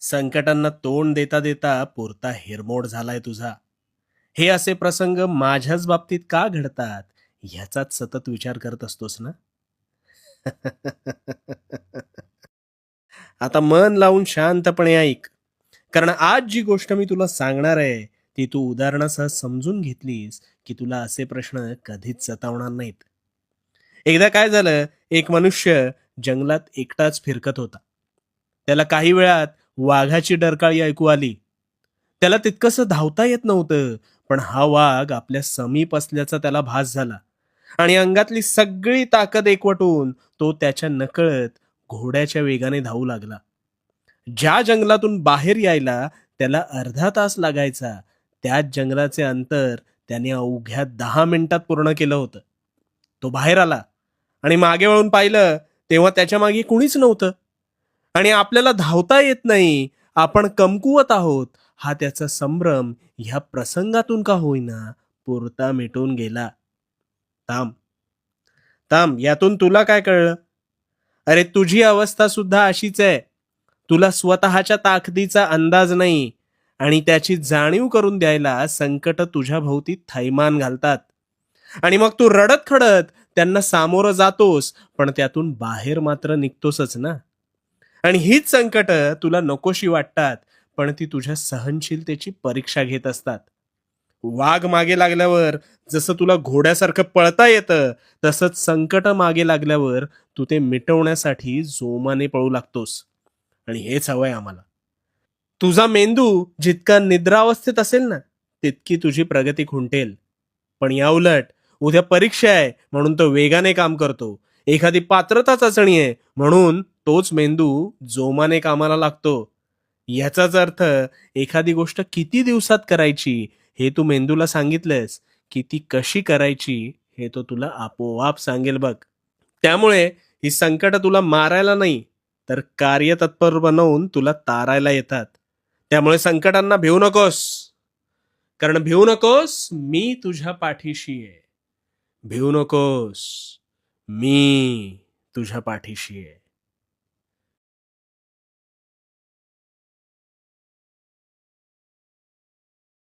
संकटांना तोंड देता देता पुरता हिरमोड झालाय तुझा. हे असे प्रसंग माझ्याच बाबतीत का घडतात ह्याचाच सतत विचार करत असतोस ना. आता मन लावून शांतपणे ऐक, कारण आज जी गोष्ट मी तुला सांगणार आहे ती तू उदाहरणासह समजून घेतलीस की तुला असे प्रश्न कधीच सतावणार नाहीत. एकदा काय झालं, एक मनुष्य जंगलात एकटाच फिरकत होता. त्याला काही वेळात वाघाची डरकाळी ऐकू आली. त्याला तितकंसं धावता येत नव्हतं, पण हा वाघ आपल्या समीप असल्याचा त्याला भास झाला आणि अंगातली सगळी ताकद एकवटून तो त्याच्या नकळत घोड्याच्या वेगाने धावू लागला. ज्या जंगलातून बाहेर यायला त्याला अर्धा तास लागायचा, त्याच जंगलाचे अंतर त्याने अवघ्या 10 मिनिटात पूर्ण केलं होतं. तो बाहेर आला आणि मागे वळून पाहिलं, तेव्हा त्याच्या मागे कुणीच नव्हतं. आणि आपल्याला धावता येत नाही, आपण कमकुवत आहोत, हा त्याचा संभ्रम ह्या प्रसंगातून का होईना पुरता मिटून गेला. थांब, थांब, यातून तुला काय कळलं? अरे, तुझी अवस्था सुद्धा अशीच आहे. तुला स्वतःच्या ताकदीचा अंदाज नाही आणि त्याची जाणीव करून द्यायला संकट तुझ्या भोवती थैमान घालतात. आणि मग तू रडत खडत त्यांना सामोरं जातोस, पण त्यातून बाहेर मात्र निघतोसच ना. आणि हीच संकट तुला नकोशी वाटतात, पण ती तुझ्या सहनशीलतेची परीक्षा घेत असतात. वाघ मागे लागल्यावर जसं तुला घोड्यासारखं पळता येतं, तसंच संकट मागे लागल्यावर तू ते मिटवण्यासाठी जोमाने पळू लागतोस. आणि हेच हवंय आम्हाला. तुझा मेंदू जितका निद्रावस्थेत असेल ना, तितकी तुझी प्रगती खुंटेल. पण याउलट उद्या परीक्षा आहे म्हणून तो वेगाने काम करतो. एखादी पात्रता चाचणी आहे म्हणून तोच मेंदू जोमाने कामाला लागतो. याचाच अर्थ एखादी गोष्ट किती दिवसात करायची हे तू मेंदूला सांगितलंस की ती कशी करायची हे तो तुला आपोआप सांगेल बघ. त्यामुळे ही संकट तुला मारायला नाही, तर कार्यतत्पर बनवून तुला तारायला येतात. त्यामुळे संकटांना भिवू नकोस, कारण भिवू नकोस, मी तुझ्या पाठीशी आहे. भिवू नकोस, मी तुझ्या पाठीशी आहे.